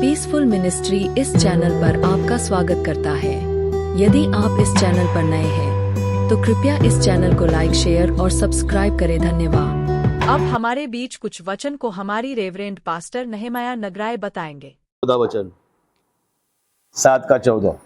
Peaceful ministry इस channel पर आपका स्वागत करता है। यदि आप इस चैनल पर नए हैं तो कृपया इस चैनल को लाइक, शेयर और सब्सक्राइब करें। धन्यवाद। अब हमारे बीच कुछ वचन को हमारी रेवरेंड पास्टर नहेमाया नगराय बताएंगे। 14 वचन 7 का 14।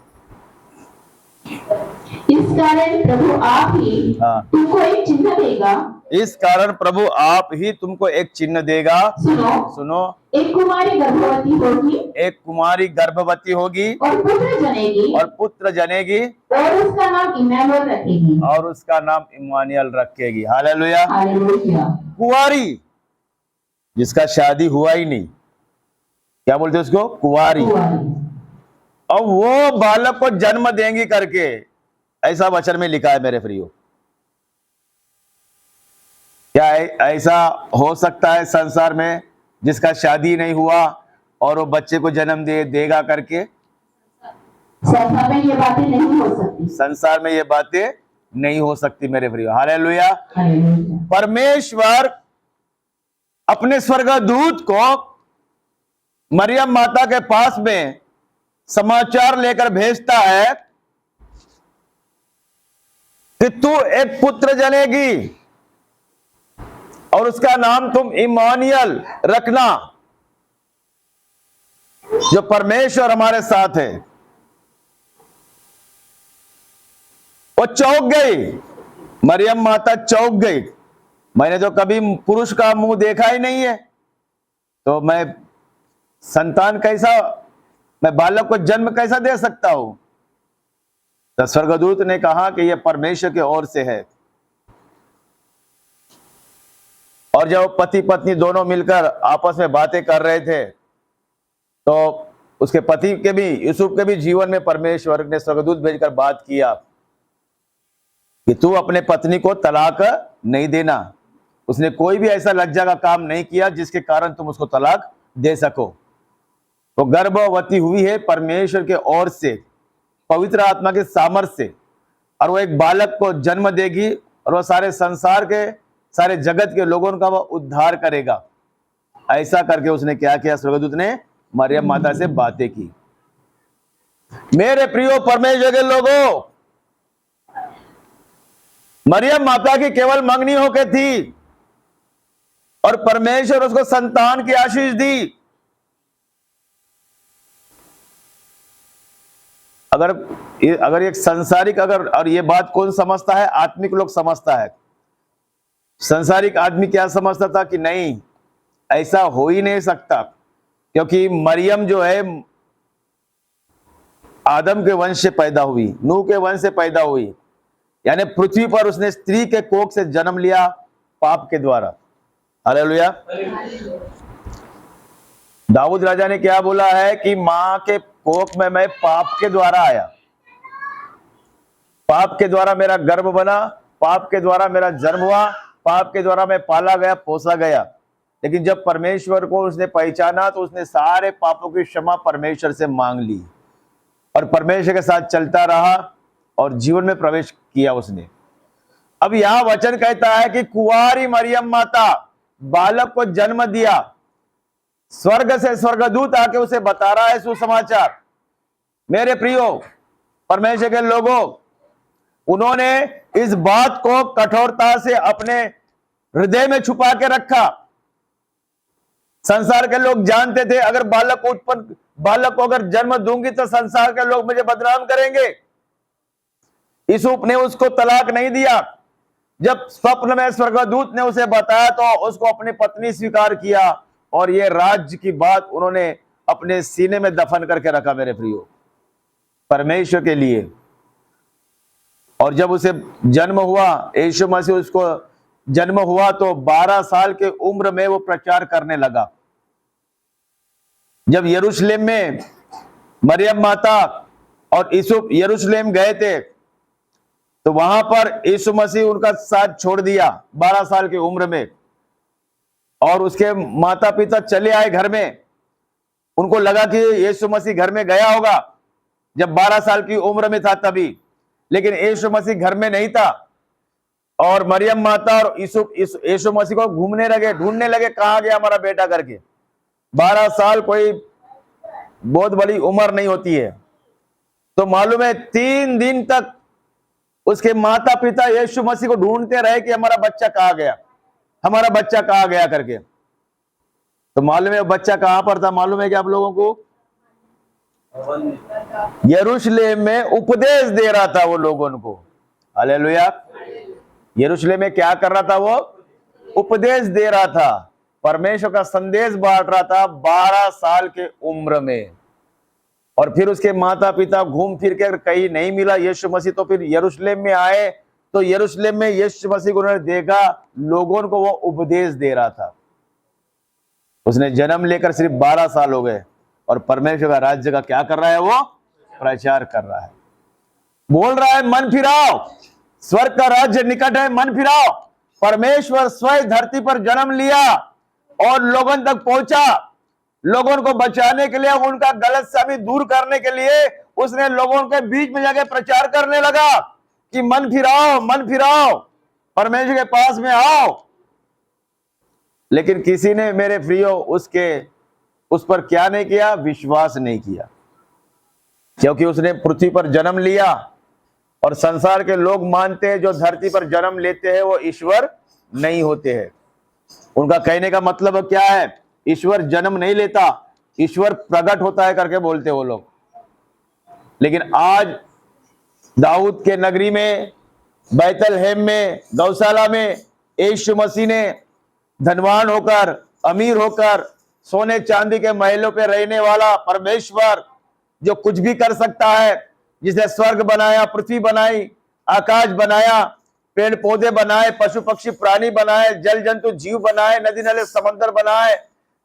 इस कारण प्रभु आप ही तुमको एक चिन्ह देगा। इस कारण प्रभु आप ही तुमको एक चिन्ह देगा। सुनो, एक कुमारी गर्भवती होगी। एक कुमारी गर्भवती होगी और पुत्र जनेगी। और पुत्र जनेगी और उसका नाम इम्मानुएल रखेगी। और उसका नाम इम्मानुएल रखेगी। हालेलुया। हालेलुया। कुंवारी जिसका शादी हुआ ही नहीं, क्या बोलते उसको? कुंवारी। और वो बालक को जन्म देंगी करके ऐसा वचन में लिखा है मेरे प्रियो। क्या ऐसा हो सकता है संसार में जिसका शादी नहीं हुआ और वो बच्चे को जन्म देगा करके? संसार में ये बातें नहीं हो सकती। संसार में ये बातें नहीं हो सकती मेरे प्रियो। हालेलुया। हालेलुया। परमेश्वर अपने स्वर्गदूत को मरियम माता के पास में समाचार लेकर भेजता है कि तू एक पुत्र जनेगी और उसका नाम तुम इम्मानुएल रखना, जो परमेश्वर हमारे साथ है। वो चौंक गई, मरियम माता चौंक गई। मैंने तो कभी पुरुष का मुंह देखा ही नहीं है, तो मैं संतान कैसा, मैं बालक को जन्म कैसा दे सकता हूं? तो स्वर्गदूत ने कहा कि यह परमेश्वर की ओर से है। और जब पति पत्नी दोनों मिलकर आपस में बातें कर रहे थे तो उसके पति के भी, यूसुफ के भी जीवन में परमेश्वर ने स्वर्गदूत भेजकर बात किया कि तू अपने पत्नी को तलाक नहीं देना। उसने कोई भी ऐसा लज्जा का काम नहीं किया जिसके कारण तुम उसको तलाक दे सको। तो गर्भवती हुई है परमेश्वर के ओर से, पवित्र आत्मा के सामर्थ्य से, और वो एक बालक को जन्म देगी और वो सारे संसार के, सारे जगत के लोगों का वो उद्धार करेगा। ऐसा करके उसने क्या किया? स्वर्गदूत ने मरियम माता से बातें की। मेरे प्रियो परमेश्वर के लोगों, मरियम माता की केवल मंगनी होके थी और परमेश्वर उसको संतान की आशीष दी। अगर एक संसारिक, और ये बात कौन समझता है? आत्मिक लोग समझता है। संसारिक आदमी क्या समझता था कि नहीं, ऐसा हो ही नहीं सकता, क्योंकि मरियम जो है आदम के वंश से पैदा हुई, नूह के वंश से पैदा हुई, यानी पृथ्वी पर उसने स्त्री के कोख से जन्म लिया पाप के द्वारा। हालेलुया। दाऊद राजा ने क्या बोला है कि मां के कोख में मैं पाप के द्वारा आया, पाप के द्वारा मेरा गर्भ बना, पाप के द्वारा मेरा जन्म हुआ, पाप के द्वारा मैं पाला गया, पोसा गया। लेकिन जब परमेश्वर को उसने पहचाना तो उसने सारे पापों की क्षमा परमेश्वर से मांग ली और परमेश्वर के साथ चलता रहा और जीवन में प्रवेश किया उसने। अब यहां वचन कहता है कि कुंवारी मरियम माता बालक को जन्म दिया। स्वर्ग से स्वर्गदूत आके उसे बता रहा है सुसमाचार। मेरे प्रियो परमेश्वर के लोगों, उन्होंने इस बात को कठोरता से अपने हृदय में छुपा के रखा। संसार के लोग जानते थे अगर बालक को अगर जन्म दूंगी तो संसार के लोग मुझे बदनाम करेंगे। यूसुफ ने उसको तलाक नहीं दिया। जब स्वप्न में स्वर्गदूत ने उसे बताया तो उसको अपनी पत्नी स्वीकार किया और ये राज्य की बात उन्होंने अपने सीने में दफन करके रखा मेरे प्रियो, परमेश्वर के लिए। और जब उसे जन्म हुआ, यीशु मसीह उसको जन्म हुआ तो 12 साल के उम्र में वो प्रचार करने लगा। जब यरूशलेम में मरियम माता और यूसुफ यरूशलेम गए थे तो वहां पर यीशु मसीह उनका साथ छोड़ दिया 12 साल की उम्र में, और उसके माता पिता चले आए घर में। उनको लगा कि यीशु मसीह घर में गया होगा जब 12 साल की उम्र में था तभी, लेकिन यीशु मसीह घर में नहीं था। और मरियम माता और यीशु मसीह को ढूंढने लगे, कहां गया हमारा बेटा करके। 12 साल कोई बहुत बड़ी उम्र नहीं होती है। तो मालूम है 3 दिन तक उसके माता पिता यीशु मसीह को ढूंढते रहे कि हमारा बच्चा कहाँ गया, हमारा बच्चा कहाँ गया करके। तो मालूम है बच्चा कहां पर था? मालूम है कि आप लोगों को यरूशलेम में उपदेश दे रहा था वो लोगों को। हालेलुया। यरूशलेम में क्या कर रहा था? वो उपदेश दे रहा था, परमेश्वर का संदेश बांट रहा था 12 साल के उम्र में। और फिर उसके माता पिता घूम फिर के कहीं नहीं मिला यीशु मसीह, तो फिर यरूशलेम में आए। तो यरूशलेम में यीशु मसीह को उन्होंने देखा, लोगों को वो उपदेश दे रहा था। उसने जन्म लेकर सिर्फ 12 साल हो गए और परमेश्वर का राज्य का क्या कर रहा है? वो प्रचार कर रहा है, बोल रहा है मन फिराओ, स्वर्ग का राज्य निकट है, मन फिराओ। परमेश्वर स्वयं धरती पर जन्म लिया और लोगों तक पहुंचा, लोगों को बचाने के लिए, उनका गलतफहमी दूर करने के लिए उसने लोगों के बीच में जाके प्रचार करने लगा कि मन फिराओ, मन फिराओ, परमेश्वर के पास में आओ। लेकिन किसी ने मेरे प्रियो उस पर क्या नहीं किया? विश्वास नहीं किया, क्योंकि उसने पृथ्वी पर जन्म लिया और संसार के लोग मानते हैं जो धरती पर जन्म लेते हैं वो ईश्वर नहीं होते हैं। उनका कहने का मतलब क्या है? ईश्वर जन्म नहीं लेता, ईश्वर प्रकट होता है करके बोलते वो लोग। लेकिन आज दाऊद के नगरी में, बैतलहम में, गौशाला में यीशु मसीह ने धनवान होकर, अमीर होकर, सोने चांदी के महलों पे रहने वाला परमेश्वर जो कुछ भी कर सकता है, जिसने स्वर्ग बनाया, पृथ्वी बनाई, आकाश बनाया, पेड़ पौधे बनाए, पशु पक्षी प्राणी बनाए, जल जंतु जीव बनाए, नदी नाले समंदर बनाए,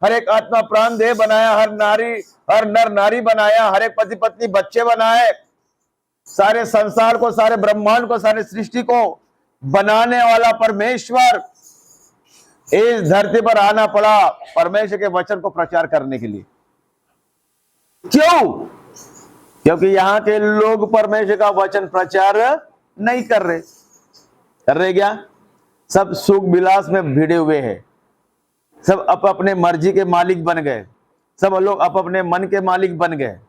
हर एक आत्मा प्राण देह बनाया, हर नर नारी बनाया, हर एक पति पत्नी बच्चे बनाए, सारे संसार को, सारे ब्रह्मांड को, सारे सृष्टि को बनाने वाला परमेश्वर इस धरती पर आना पड़ा परमेश्वर के वचन को प्रचार करने के लिए। क्यों? क्योंकि यहां के लोग परमेश्वर का वचन प्रचार नहीं कर रहे क्या? सब सुख विलास में भिड़े हुए हैं, सब अपने मर्जी के मालिक बन गए, सब लोग अपने मन के मालिक बन गए,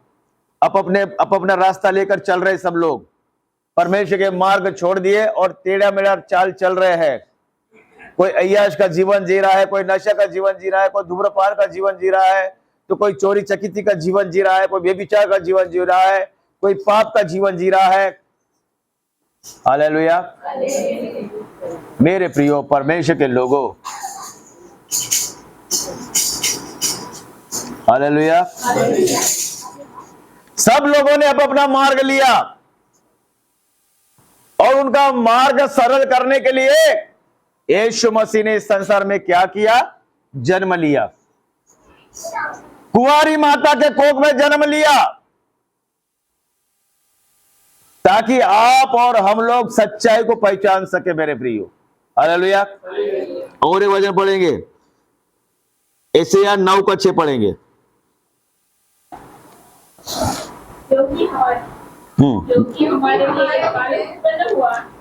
अपना रास्ता लेकर चल रहे सब लोग, परमेश्वर के मार्ग छोड़ दिए और टेढ़ा मेढ़ा चाल चल रहे हैं। कोई अय्याश का जीवन जी रहा है, कोई नशा का जीवन जी रहा है, कोई धूम्रपान का जीवन जी रहा है, तो कोई चोरी चकिती का जीवन जी रहा है, कोई व्यभिचार का जीवन जी रहा है, कोई पाप का जीवन जी रहा है। हालेलुया। मेरे प्रियो परमेश्वर के लोगों, हालेलुया, सब लोगों ने अपना मार्ग लिया और उनका मार्ग सरल करने के लिए यीशु मसीह ने इस संसार में क्या किया? जन्म लिया, कुंवारी माता के कोख में जन्म लिया, ताकि आप और हम लोग सच्चाई को पहचान सके। मेरे प्रियो, हालेलुया। और एक वचन पढ़ेंगे, यशायाह 9:6 पढ़ेंगे।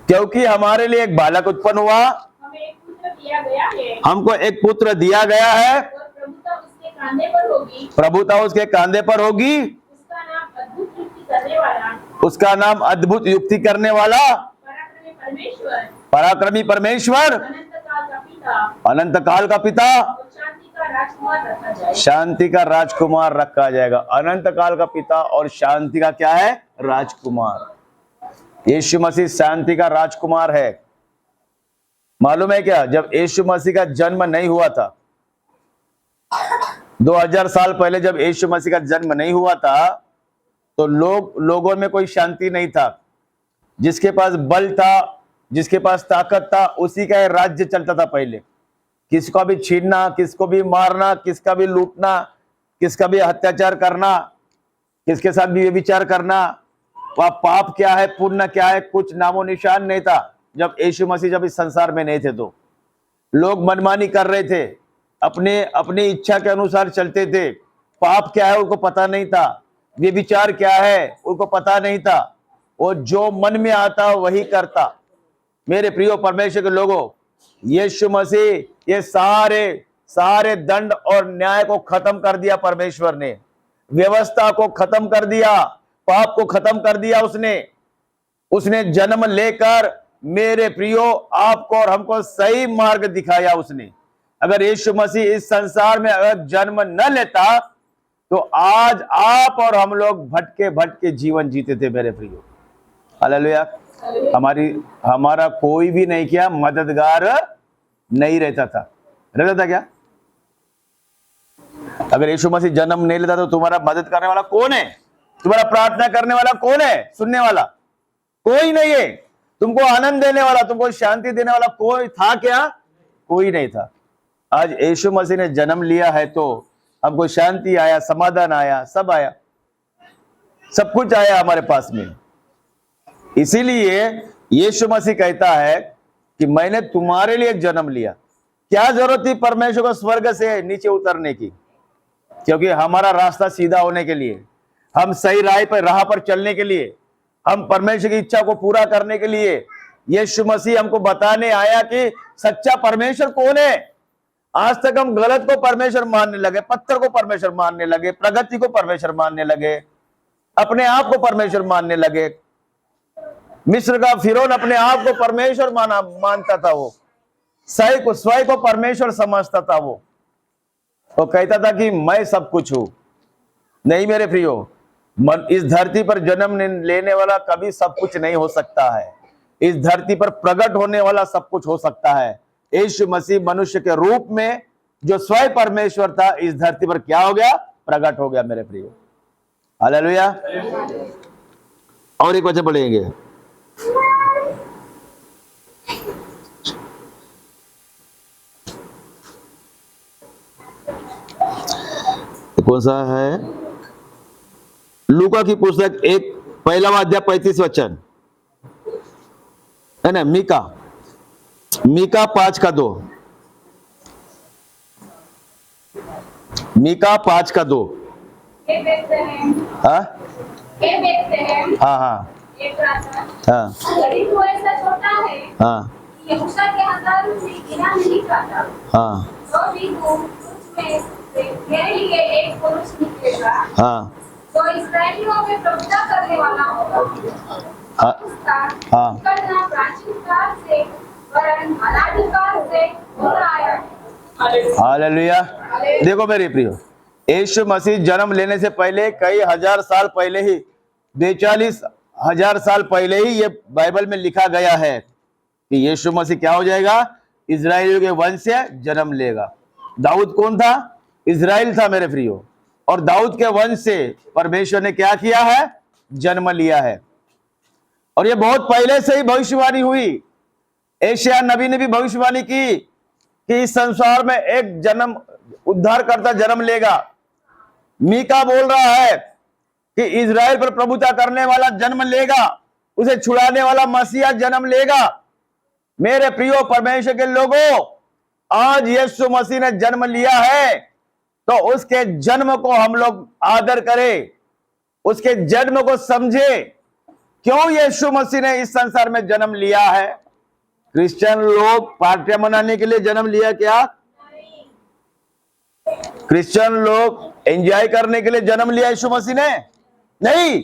क्योंकि हमारे लिए एक बालक उत्पन्न हुआ, हमें एक पुत्र दिया गया है, हमको एक पुत्र दिया गया है, और प्रभुता उसके कांधे पर होगी, प्रभुता उसके कांधे पर होगी, उसका नाम अद्भुत युक्ति करने वाला, उसका नाम अद्भुत युक्ति करने वाला, पराक्रमी परमेश्वर, पराक्रमी परमेश्वर, अनंत काल का पिता, और शांति का राजकुमार रखा जाएगा। शांति का राजकुमार रखा जाएगा। अनंत काल का पिता और शांति का क्या है? राजकुमार। यीशु मसीह शांति का राजकुमार है। मालूम है क्या? जब यीशु मसीह का जन्म नहीं हुआ था, 2000 साल पहले जब यीशु मसीह का जन्म नहीं हुआ था, तो लोगों में कोई शांति नहीं था। जिसके पास बल था, जिसके पास ताकत था, उसी का राज्य चलता था पहले। किसको भी छीनना, किसको भी मारना, किसका भी लूटना, किसका भी अत्याचार करना, किसके साथ भी व्यभिचार करना, वह पाप क्या है, पुण्य क्या है, कुछ नामो निशान नहीं था। जब यीशु मसीह जब इस संसार में नहीं थे तो लोग मनमानी कर रहे थे, अपनी इच्छा के अनुसार चलते थे। पाप क्या है उनको पता नहीं था, व्यभिचार क्या है उनको पता नहीं था। वो जो मन में आता वही करता। मेरे प्रियो परमेश्वर के लोगों, यीशु मसीह ये सारे दंड और न्याय को खत्म कर दिया परमेश्वर ने। व्यवस्था को खत्म कर दिया, पाप को खत्म कर दिया उसने जन्म लेकर मेरे प्रियो आपको और हमको सही मार्ग दिखाया उसने। अगर यीशु मसीह इस संसार में अगर जन्म न लेता तो आज आप और हम लोग भटके भटके जीवन जीते थे मेरे प्रियो। हालेलुया। हमारा कोई भी नहीं किया मददगार नहीं रहता था क्या? अगर यीशु मसीह जन्म नहीं लेता तो तुम्हारा मदद करने वाला कौन है? तुम्हारा प्रार्थना करने वाला कौन है? सुनने वाला कोई नहीं है। तुमको आनंद देने वाला, तुमको शांति देने वाला कोई था क्या? कोई नहीं था। आज यीशु मसीह ने जन्म लिया है तो हमको शांति आया, समाधान आया, सब आया, सब कुछ आया हमारे पास में। इसीलिए यीशु मसीह कहता है कि मैंने तुम्हारे लिए जन्म लिया। क्या जरूरत थी परमेश्वर को स्वर्ग से नीचे उतरने की? क्योंकि हमारा रास्ता सीधा होने के लिए, हम सही राह पर चलने के लिए, हम परमेश्वर की इच्छा को पूरा करने के लिए यीशु मसीह हमको बताने आया कि सच्चा परमेश्वर कौन है। आज तक हम गलत को परमेश्वर मानने लगे, पत्थर को परमेश्वर मानने लगे, प्रगति को परमेश्वर मानने लगे, अपने आप को परमेश्वर मानने लगे। मिस्र का फिरौन अपने आप को परमेश्वर मानता था, वो स्वयं को परमेश्वर समझता था। वो कहता था कि मैं सब कुछ हूं। नहीं मेरे प्रियो, इस धरती पर जन्म लेने वाला कभी सब कुछ नहीं हो सकता है। इस धरती पर प्रकट होने वाला सब कुछ हो सकता है। यीशु मसीह मनुष्य के रूप में जो स्वयं परमेश्वर था इस धरती पर क्या हो गया? प्रकट हो गया मेरे प्रियो। हालेलुया। और एक वचन पढ़ेंगे, कौन सा है? लूका की पुस्तक 1 अध्याय 35 वचन है ना? मीका 5:2। मीका 5:2। हाँ हाँ हाँ हाँ हाँ हाँ तो इस्राएलियों में प्रभुता करने वाला होगा। हाँ करना प्राचीन काल से वरन अनादिकाल से हो रहा है। हालेलुया। देखो मेरे प्रियो, यीशु मसीह जन्म लेने से पहले कई हजार साल पहले ही, 42,000 साल पहले ही ये बाइबल में लिखा गया है कि यीशु मसीह क्या हो जाएगा? इजराइलियों के वंश से जन्म लेगा। दाऊद कौन था? इजराइल था मेरे प्रियो। और दाऊद के वंश से परमेश्वर ने क्या किया है? जन्म लिया है। और ये बहुत पहले से ही भविष्यवाणी हुई। एशिया नबी ने भी भविष्यवाणी की कि इस संसार में एक जन्म उद्धारकर्ता जन्म लेगा। मीका बोल रहा है कि इजराइल पर प्रभुता करने वाला जन्म लेगा, उसे छुड़ाने वाला मसीहा जन्म लेगा। मेरे प्रियो परमेश्वर के लोगों, आज यीशु मसीह ने जन्म लिया है तो उसके जन्म को हम लोग आदर करें, उसके जन्म को समझे। क्यों यीशु मसीह ने इस संसार में जन्म लिया है? क्रिश्चियन लोग पार्टियां मनाने के लिए जन्म लिया क्या? क्रिश्चियन लोग एंजॉय करने के लिए जन्म लिया यीशु मसीह ने? नहीं,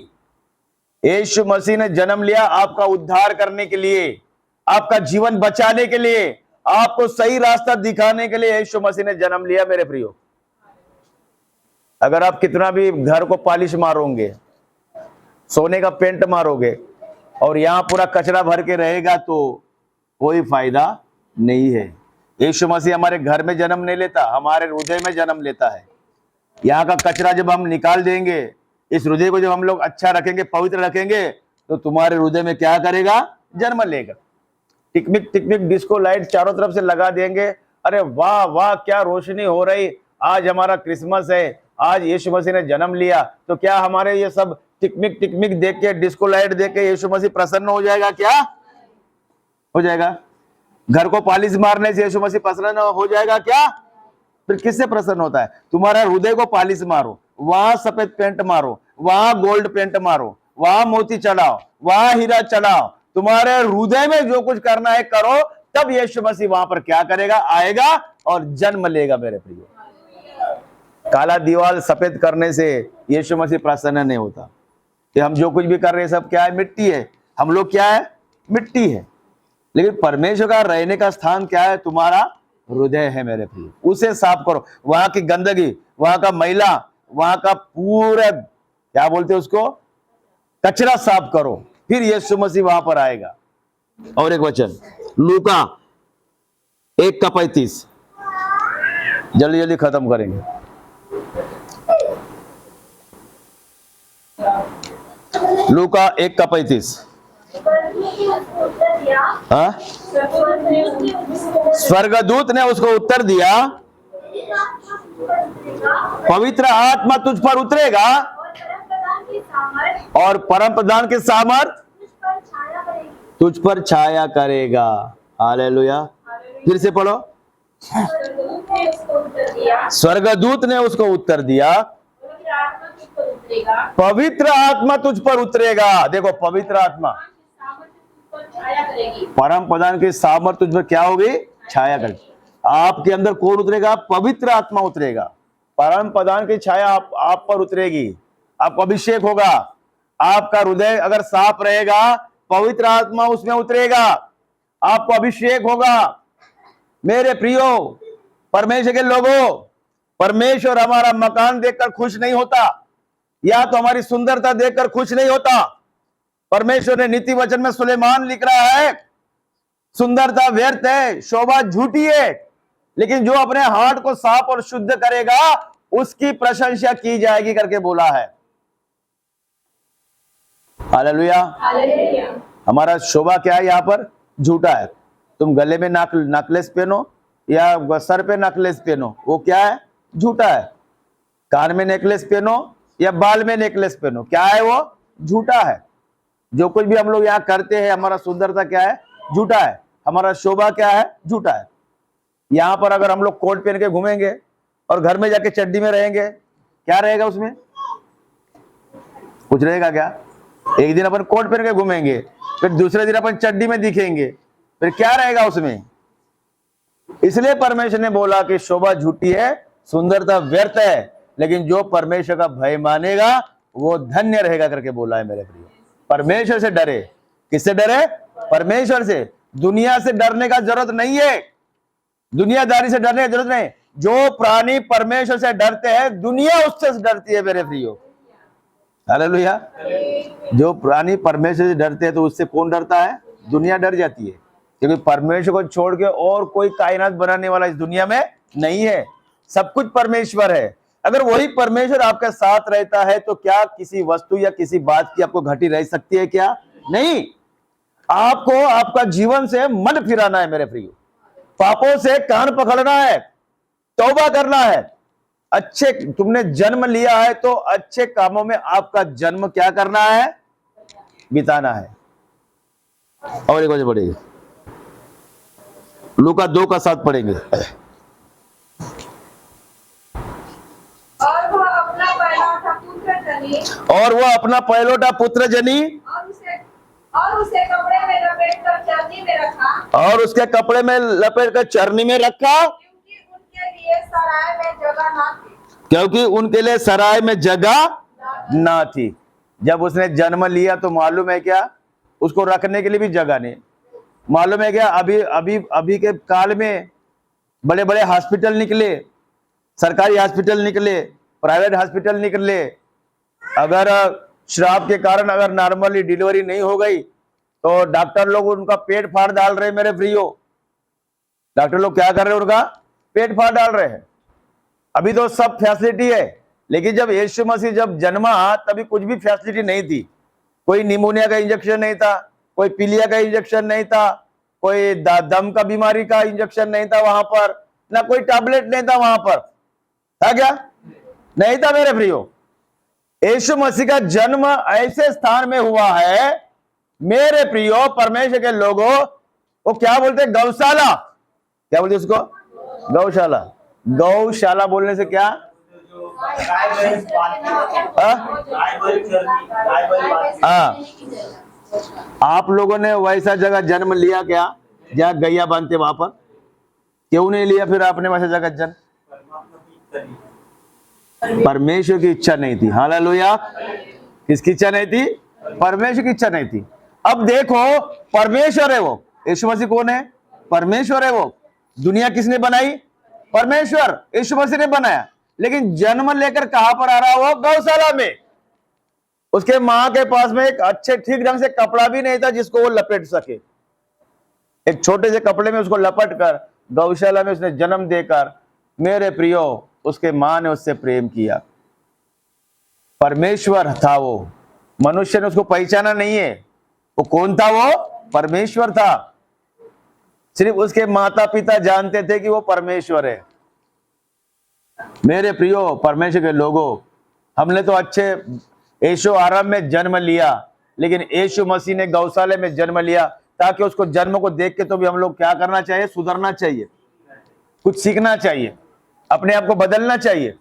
यीशु मसीह ने जन्म लिया आपका उद्धार करने के लिए, आपका जीवन बचाने के लिए, आपको सही रास्ता दिखाने के लिए यीशु मसीह ने जन्म लिया मेरे प्रियो। अगर आप कितना भी घर को पॉलिश मारोगे, सोने का पेंट मारोगे और यहां पूरा कचरा भर के रहेगा तो कोई फायदा नहीं है। यीशु मसीह हमारे घर में जन्म नहीं लेता, हमारे हृदय में जन्म लेता है। यहाँ का कचरा जब हम निकाल देंगे, इस हृदय को जब हम लोग अच्छा रखेंगे, पवित्र रखेंगे, तो तुम्हारे हृदय में क्या करेगा? जन्म लेगा। टिकमिक टिकमिक डिस्को लाइट चारों तरफ से लगा देंगे, अरे वाह वाह क्या रोशनी हो रही, आज हमारा क्रिसमस है, आज यीशु मसीह ने जन्म लिया। तो क्या हमारे ये सब टिकमिक टिकमिक देख के, डिस्को लाइट देख के यीशु मसीह प्रसन्न हो जाएगा? क्या हो जाएगा? घर को पॉलिश मारने से यीशु मसीह प्रसन्न हो जाएगा क्या? फिर किससे प्रसन्न होता है? तुम्हारा हृदय को पॉलिश मारो, वहां सफेद पेंट मारो, वहां गोल्ड पेंट मारो, वहां मोती चढ़ाओ, वहां हीरा चढ़ाओ, तुम्हारे हृदय में जो कुछ करना है करो, तब यीशु मसीह वहां पर क्या करेगा? आएगा और जन्म लेगा मेरे प्रियो। काला दीवार सफेद करने से यीशु मसीह प्रसन्न नहीं होता। कि हम जो कुछ भी कर रहे हैं सब क्या है? मिट्टी है। हम लोग क्या है? मिट्टी है। लेकिन परमेश्वर का रहने का स्थान क्या है? तुम्हारा हृदय है मेरे प्रिय। उसे साफ करो, वहां की गंदगी, वहां का मैला, वहां का पूरा क्या बोलते हैं उसको, कचरा साफ करो, फिर यीशु मसीह वहां पर आएगा। और एक वचन लूका 1:35, जल्दी जल्दी खत्म करेंगे। लूका 1:35। हाँ, स्वर्गदूत ने उसको उत्तर दिया, पवित्र आत्मा तुझ पर उतरेगा और परम प्रधान की सामर्थ तुझ पर छाया करेगा। हालेलुया। फिर से पढ़ो। स्वर्गदूत ने उसको उत्तर दिया, पवित्र आत्मा तुझ पर उतरेगा। देखो, पवित्र आत्मा, परम प्रधान की सामर्थ तुझ पर क्या होगी? छाया करेगी। आपके अंदर कौन उतरेगा? पवित्र आत्मा उतरेगा। परम प्रधान की छाया आप पर उतरेगी। आपको अभिषेक होगा। आपका हृदय अगर साफ रहेगा, पवित्र आत्मा उसमें उतरेगा, आपको अभिषेक होगा। मेरे प्रियो, परमेश्वर के लोगों, परमेश्वर हमारा मकान देखकर खुश नहीं होता, या तो हमारी सुंदरता देखकर खुश नहीं होता। परमेश्वर ने नीति वचन में सुलेमान लिख रहा है, सुंदरता व्यर्थ है, शोभा झूठी है, लेकिन जो अपने हार्ट को साफ और शुद्ध करेगा उसकी प्रशंसा की जाएगी करके बोला है। हालेलुया। हमारा शोभा क्या है? यहाँ पर झूठा है। तुम गले में नेकलेस पहनो या सर पे नेकलेस पहनो, वो क्या है? झूठा है। कान में नेकलेस पहनो या बाल में नेकलेस पहनो, क्या है? वो झूठा है। जो कुछ भी हम लोग यहाँ करते हैं, हमारा सुंदरता क्या है? झूठा है। हमारा शोभा क्या है? झूठा है। यहाँ पर अगर हम लोग कोट पहन के घूमेंगे और घर में जाके चड्डी में रहेंगे, क्या रहेगा उसमें? कुछ रहेगा क्या? एक दिन अपन कोट पहन के घूमेंगे, फिर दूसरे दिन अपन चड्डी में दिखेंगे, फिर क्या रहेगा उसमें? इसलिए परमेश्वर ने बोला कि शोभा झूठी है, सुंदरता व्यर्थ है, लेकिन जो परमेश्वर का भय मानेगा वो धन्य रहेगा करके बोला है मेरे प्रिय। परमेश्वर से डरे। किससे डरे? परमेश्वर से। दुनिया से डरने का जरूरत नहीं है, दुनियादारी से डरने की जरूरत नहीं। जो प्राणी परमेश्वर से डरते हैं, दुनिया उससे डरती है मेरे प्रियो। हालेलुया। जो प्राणी परमेश्वर से डरते हैं तो उससे कौन डरता है? दुनिया डर जाती है, क्योंकि परमेश्वर को छोड़ के और कोई कायनात बनाने वाला इस दुनिया में नहीं है। सब कुछ परमेश्वर है। अगर वही परमेश्वर आपके साथ रहता है तो क्या किसी वस्तु या किसी बात की आपको घटी रह सकती है क्या? नहीं। आपको आपका जीवन से मन फिराना है मेरे प्रियो, पापों से कान पकड़ना है, तौबा करना है। अच्छे, तुमने जन्म लिया है तो अच्छे कामों में आपका जन्म क्या करना है? बिताना है। और एक वजह पढ़ेगी, लूका 2:7 पढ़ेंगे। और वह अपना पहलौठा पुत्र जनी पुत्र जनी और उसे कपड़े में लपेट कर चरनी में रखा, और उसके कपड़े में लपेट कर चरनी में रखा, क्योंकि उनके लिए सराय में जगह ना थी। जब उसने जन्म लिया तो मालूम है क्या, उसको रखने के लिए भी जगह नहीं। मालूम है क्या, अभी के काल में बड़े बड़े हॉस्पिटल निकले, सरकारी हॉस्पिटल निकले, प्राइवेट हॉस्पिटल निकले। अगर श्राप के कारण अगर नॉर्मली डिलीवरी नहीं हो गई तो डॉक्टर लोग उनका पेट फाड़ डाल रहे हैं मेरे प्रियो। डॉक्टर लोग क्या कर रहे हैं? उनका पेट फाड़ डाल रहे हैं। अभी तो सब फैसिलिटी है, लेकिन जब यीशु मसीह जब जन्मा तभी कुछ भी फैसिलिटी नहीं थी। कोई निमोनिया का इंजेक्शन नहीं था, कोई पीलिया का इंजेक्शन नहीं था, कोई दम का बीमारी का इंजेक्शन नहीं था वहां पर, ना कोई टैबलेट नहीं था वहां पर, था क्या? नहीं था मेरे प्रियो। यीशु मसीह का जन्म ऐसे स्थान में हुआ है मेरे प्रियो, परमेश्वर के लोगों, वो क्या बोलते हैं? गौशाला। क्या बोलते उसको? गौशाला। गौशाला बोलने से क्या? हाँ, आप लोगों ने वैसा जगह जन्म लिया क्या जहाँ गैया बांधते? वहां पर क्यों नहीं लिया फिर आपने वैसा जगह जन्म? परमेश्वर की इच्छा नहीं थी। हालेलुया। किसकी इच्छा नहीं थी? परमेश्वर की इच्छा नहीं थी। अब देखो, परमेश्वर है वो। यीशु मसीह कौन है? परमेश्वर है वो। दुनिया किसने बनाई? परमेश्वर, यीशु मसीह ने बनाया। लेकिन जन्म लेकर कहां पर आ रहा वो? गौशाला में। उसके मां के पास में एक अच्छे ठीक ढंग से कपड़ा भी नहीं था जिसको वो लपेट सके। एक छोटे से कपड़े में उसको लपट कर गौशाला में उसने जन्म देकर, मेरे प्रियो, उसके मां ने उससे प्रेम किया। परमेश्वर था वो। मनुष्य ने उसको पहचाना नहीं है। वो कौन था? वो परमेश्वर था। सिर्फ उसके माता पिता जानते थे कि वो परमेश्वर है। मेरे प्रियो परमेश्वर के लोगों, हमने तो अच्छे यीशु आरंभ में जन्म लिया, लेकिन यीशु मसीह ने गौशाले में जन्म लिया ताकि उसको जन्म को देख के तो भी हम लोग क्या करना चाहिए? सुधरना चाहिए, कुछ सीखना चाहिए, अपने आप को बदलना चाहिए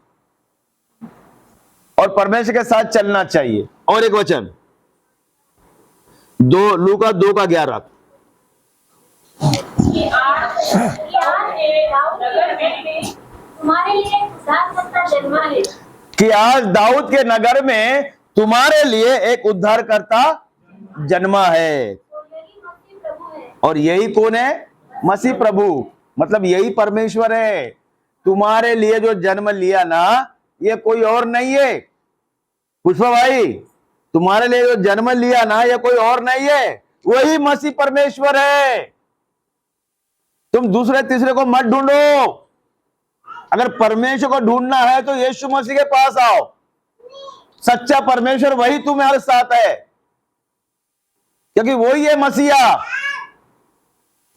और परमेश्वर के साथ चलना चाहिए। और एक वचन, लूका 2:11। तुम्हारे लिए उद्धारकर्ता जन्मा है। कि आज दाऊद के नगर में तुम्हारे लिए एक उद्धारकर्ता जन्मा है। और यही कौन है? मसीह प्रभु। मतलब यही परमेश्वर है। तुम्हारे लिए जो जन्म लिया ना, ये कोई और नहीं है। पुष्पा भाई, तुम्हारे लिए जो जन्म लिया ना, ये कोई और नहीं है, वही मसीह परमेश्वर है। तुम दूसरे तीसरे को मत ढूंढो। अगर परमेश्वर को ढूंढना है तो यीशु मसीह के पास आओ। सच्चा परमेश्वर वही तुम्हारे साथ है, क्योंकि वही है मसीहा,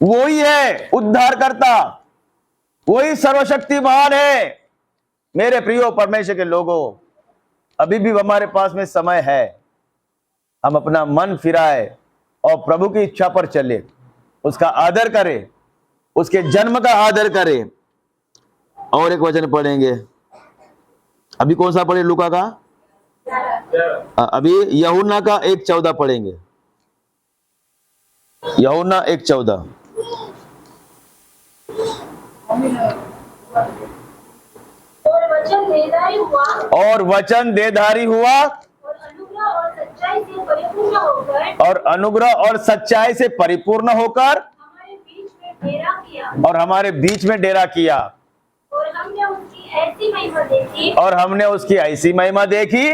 वही है उद्धारकर्ता, वही सर्वशक्तिमान है। मेरे प्रियो परमेश्वर के लोगों, अभी भी हमारे पास में समय है। हम अपना मन फिराए और प्रभु की इच्छा पर चले, उसका आदर करें, उसके जन्म का आदर करें। और एक वचन पढ़ेंगे। अभी कौन सा पढ़े? लूका का? अभी यूहन्ना का 1:14 पढ़ेंगे। यूहन्ना 1:14। और वचन देधारी हुआ और अनुग्रह और सच्चाई से परिपूर्ण होकर हमारे बीच में डेरा किया। और हमारे बीच में डेरा किया। और हमने उसकी ऐसी महिमा देखी,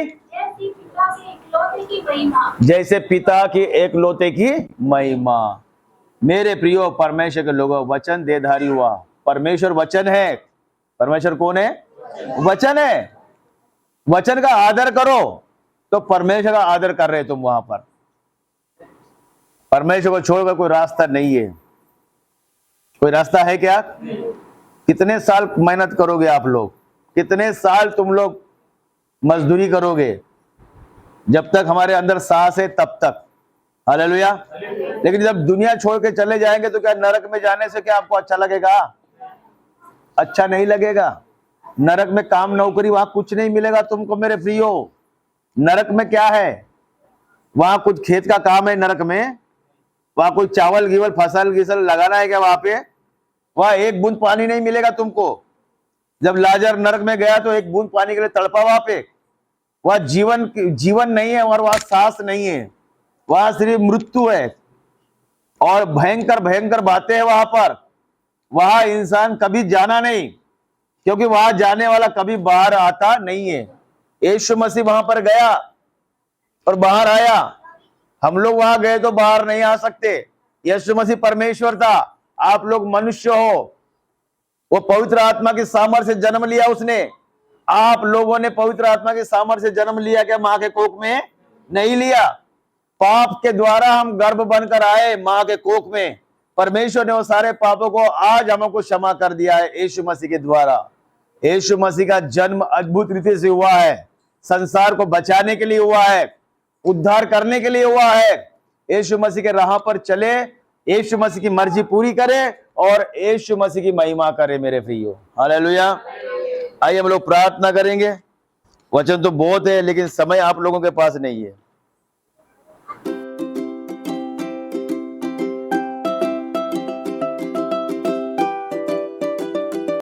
जैसे पिता की एकलौते की महिमा। मेरे प्रियो परमेश्वर के लोगों, वचन देधारी हुआ। परमेश्वर वचन है। परमेश्वर कौन है? वचन है। वचन का आदर करो तो परमेश्वर का आदर कर रहे तुम। वहां पर परमेश्वर को छोड़कर कोई रास्ता नहीं है। कोई रास्ता है क्या? कितने साल मेहनत करोगे आप लोग? कितने साल तुम लोग मजदूरी करोगे? जब तक हमारे अंदर सांस है तब तक। हालेलुया। लेकिन जब दुनिया छोड़ के चले जाएंगे तो क्या नरक में जाने से क्या आपको अच्छा लगेगा? अच्छा नहीं लगेगा। नरक में काम नौकरी, वहां कुछ नहीं मिलेगा तुमको मेरे प्रियो। नरक में क्या है? वहां कुछ खेत का काम है नरक में? वहां कोई चावल गिवल फसल गिसल लगाना है क्या? वहां पे वहां एक बूंद पानी नहीं मिलेगा तुमको। जब लाजर नरक में गया तो एक बूंद पानी के लिए तड़पा वहां पे। वहां जीवन नहीं है और वहां सांस नहीं है। वहां सिर्फ मृत्यु है और भयंकर भयंकर बातें हैं वहां पर। वहां इंसान कभी जाना नहीं, क्योंकि वहां जाने वाला कभी बाहर आता नहीं है। यीशु मसीह वहां पर गया और बाहर आया। हम लोग वहां गए तो बाहर नहीं आ सकते। यीशु मसीह परमेश्वर था, आप लोग मनुष्य हो। वो पवित्र आत्मा की सामर्थ्य से जन्म लिया उसने। आप लोगों ने पवित्र आत्मा की सामर्थ्य से जन्म लिया क्या? मां के कोख में नहीं लिया। पाप के द्वारा हम गर्भ बनकर आए मां के कोख में। परमेश्वर ने वो सारे पापों को आज हमको क्षमा कर दिया है यीशु मसीह के द्वारा। यीशु मसीह का जन्म अद्भुत रीति से हुआ है। संसार को बचाने के लिए हुआ है, उद्धार करने के लिए हुआ है। यीशु मसीह के राह पर चले, यीशु मसीह की मर्जी पूरी करे और यीशु मसीह की महिमा करे मेरे प्रियो। हालेलुया। आइए हम लोग प्रार्थना करेंगे। वचन तो बहुत है लेकिन समय आप लोगों के पास नहीं है।